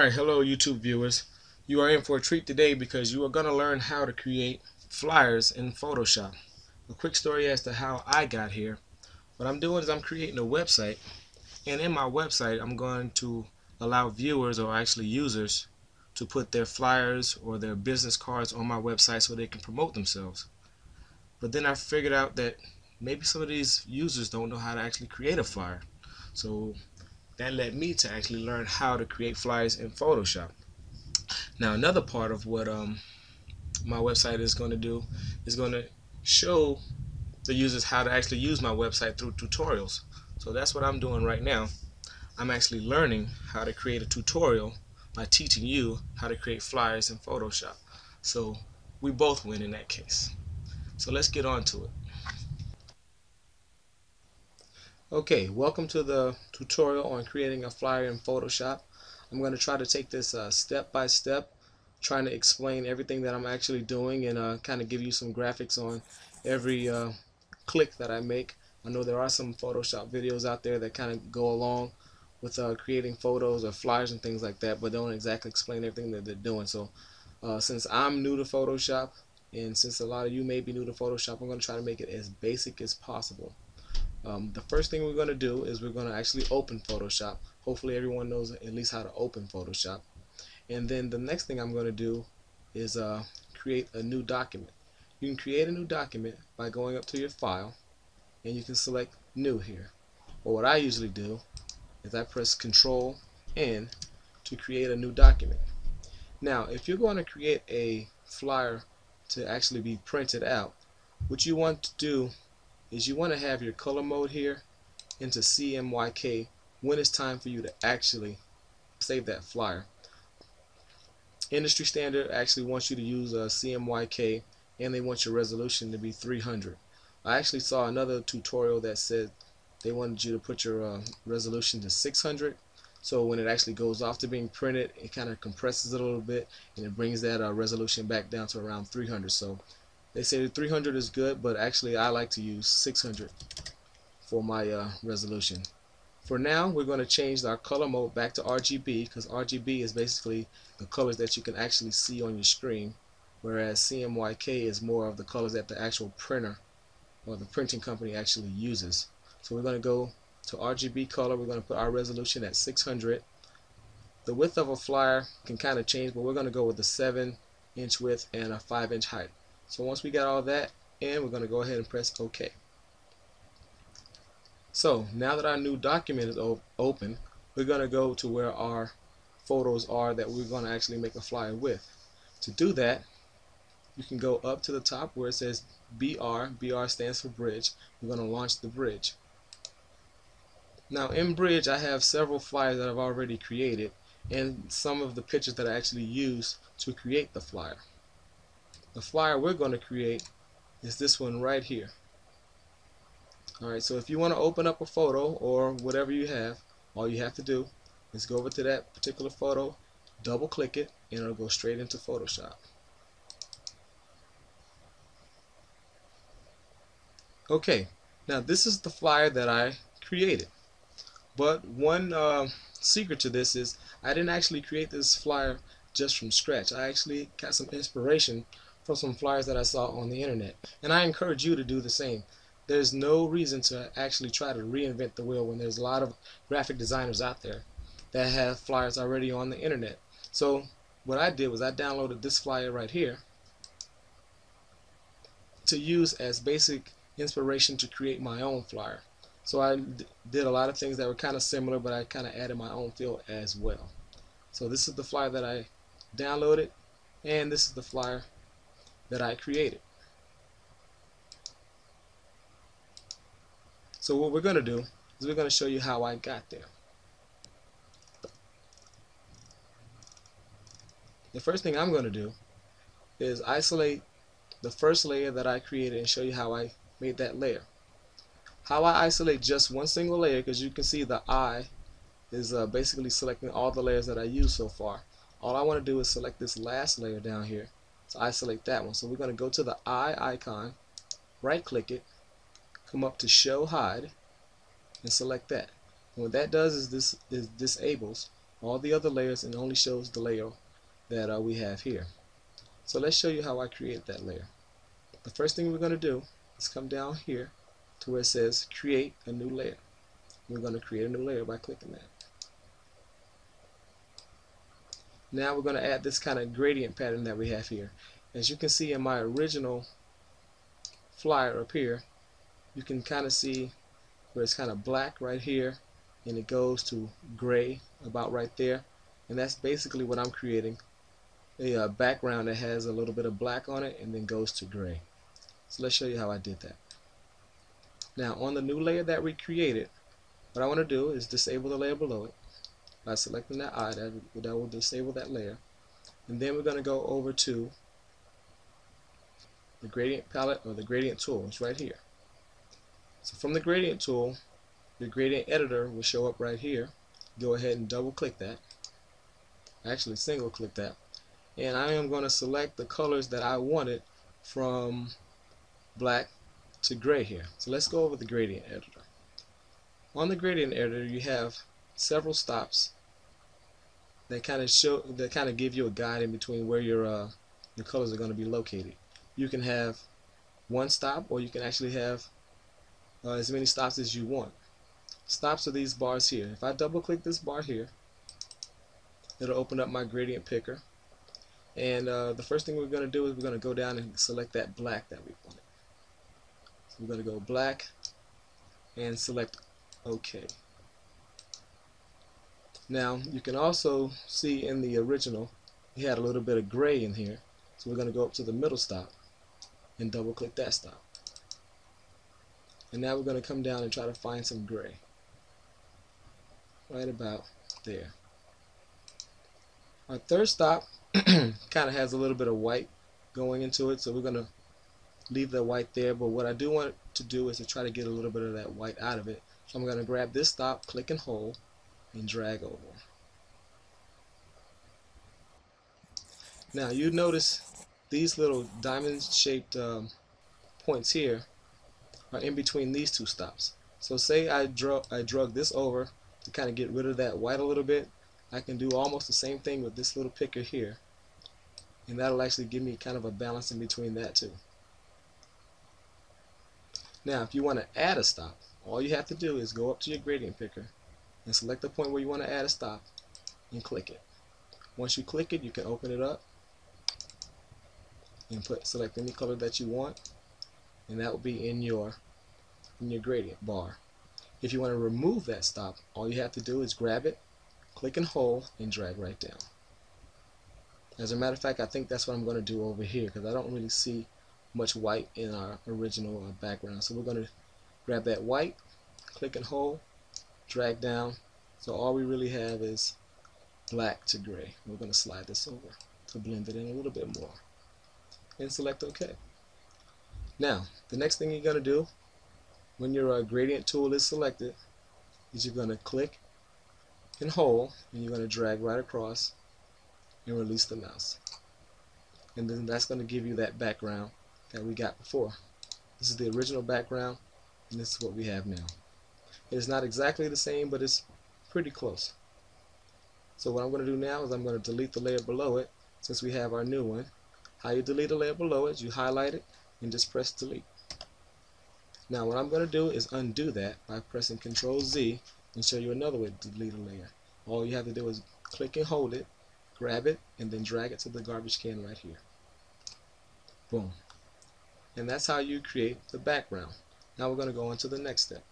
Alright, hello YouTube viewers. You are in for a treat today because you are going to learn how to create flyers in Photoshop. A quick story as to how I got here. What I'm doing is I'm creating a website, and in my website I'm going to allow viewers, or actually users, to put their flyers or their business cards on my website so they can promote themselves. But then I figured out that maybe some of these users don't know how to actually create a flyer. So that led me to actually learn how to create flyers in Photoshop. Now, another part of what my website is going to do is going to show the users how to actually use my website through tutorials. So that's what I'm doing right now. I'm actually learning how to create a tutorial by teaching you how to create flyers in Photoshop. So we both win in that case. So let's get on to it. Okay, welcome to the tutorial on creating a flyer in Photoshop. I'm going to try to take this step by step, trying to explain everything that I'm actually doing, and kind of give you some graphics on every click that I make. I know there are some Photoshop videos out there that kind of go along with creating photos or flyers and things like that, but don't exactly explain everything that they're doing. So since I'm new to Photoshop, and since a lot of you may be new to Photoshop, I'm going to try to make it as basic as possible. The first thing we're going to do is we're going to actually open Photoshop. Hopefully everyone knows at least how to open Photoshop. And then the next thing I'm going to do is create a new document. You can create a new document by going up to your file, and you can select new here. Or what I usually do is I press Control N to create a new document. Now if you're going to create a flyer to actually be printed out, what you want to do is you want to have your color mode here into CMYK when it's time for you to actually save that flyer. Industry standard actually wants you to use CMYK, and they want your resolution to be 300. I actually saw another tutorial that said they wanted you to put your resolution to 600, so when it actually goes off to being printed, it kind of compresses it a little bit and it brings that resolution back down to around 300. So they say 300 is good, but actually I like to use 600 for my resolution. For now, we're going to change our color mode back to RGB, because RGB is basically the colors that you can actually see on your screen, whereas CMYK is more of the colors that the actual printer or the printing company actually uses. So we're going to go to RGB color. We're going to put our resolution at 600. The width of a flyer can kind of change, but we're going to go with a 7-inch width and a 5-inch height. So once we got all that in, we're going to go ahead and press OK. So now that our new document is open, we're going to go to where our photos are that we're going to actually make a flyer with. To do that, you can go up to the top where it says BR. BR stands for bridge. We're going to launch the bridge. Now in bridge, I have several flyers that I've already created, and some of the pictures that I actually use to create the flyer. The flyer we're going to create is this one right here. Alright, so if you want to open up a photo or whatever you have, all you have to do is go over to that particular photo, double click it, and it'll go straight into Photoshop. Okay, now this is the flyer that I created. But one secret to this is I didn't actually create this flyer just from scratch. I actually got some inspiration from some flyers that I saw on the internet, and I encourage you to do the same. There's no reason to actually try to reinvent the wheel when there's a lot of graphic designers out there that have flyers already on the internet. So what I did was I downloaded this flyer right here to use as basic inspiration to create my own flyer. So I did a lot of things that were kind of similar, but I kind of added my own feel as well. So this is the flyer that I downloaded, and this is the flyer that I created. So what we're going to do is we're going to show you how I got there. The first thing I'm going to do is isolate the first layer that I created and show you how I made that layer. How I isolate just one single layer, because you can see the eye is basically selecting all the layers that I used so far. All I want to do is select this last layer down here to isolate that one. So we're going to go to the eye icon, right click it, come up to show hide, and select that. And what that does is this disables all the other layers and only shows the layer that we have here. So let's show you how I create that layer. The first thing we're going to do is come down here to where it says create a new layer. We're going to create a new layer by clicking that. Now we're going to add this kind of gradient pattern that we have here. As you can see in my original flyer up here, you can kind of see where it's kind of black right here and it goes to gray about right there, and that's basically what I'm creating, a background that has a little bit of black on it and then goes to gray. So let's show you how I did that. Now on the new layer that we created, what I want to do is disable the layer below it by selecting that eye. That will disable that layer, and then we're going to go over to the gradient palette or the gradient tool. It's right here. So from the gradient tool, your gradient editor will show up right here. Go ahead and double click that, actually single click that, and I am going to select the colors that I wanted from black to gray here. So let's go over the gradient editor. On the gradient editor you have several stops that kind of give you a guide in between where your colors are going to be located. You can have one stop, or you can actually have as many stops as you want. Stops are these bars here. If I double click this bar here, it'll open up my gradient picker, and the first thing we're going to do is we're going to go down and select that black that we wanted. So we're going to go black and select OK. Now you can also see in the original we had a little bit of gray in here, so we're going to go up to the middle stop and double click that stop, and now we're going to come down and try to find some gray right about there. Our third stop kind of has a little bit of white going into it, so we're going to leave the white there, but what I do want to do is to try to get a little bit of that white out of it. So I'm going to grab this stop, click and hold, and drag over. Now you notice these little diamond shaped points here are in between these two stops. So say I drug this over to kind of get rid of that white a little bit. I can do almost the same thing with this little picker here, and that'll actually give me kind of a balance in between that too. Now if you want to add a stop, all you have to do is go up to your gradient picker and select the point where you want to add a stop and click it. Once you click it, you can open it up and select any color that you want, and that will be in your gradient bar. If you want to remove that stop, all you have to do is grab it, click and hold, and drag right down. As a matter of fact, I think that's what I'm going to do over here, because I don't really see much white in our original background. So we're going to grab that white, click and hold, drag down, so all we really have is black to gray. We're going to slide this over to blend it in a little bit more and select OK. Now the next thing you're going to do when your gradient tool is selected is you're going to click and hold, and you're going to drag right across and release the mouse, and then that's going to give you that background that we got before. This is the original background, and this is what we have now. It is not exactly the same, but it's pretty close. So what I'm going to do now is I'm going to delete the layer below it, since we have our new one. How you delete a layer below it, you highlight it and just press delete. Now what I'm going to do is undo that by pressing Ctrl Z and show you another way to delete a layer. All you have to do is click and hold it, grab it, and then drag it to the garbage can right here. Boom. And that's how you create the background. Now we're going to go on to the next step.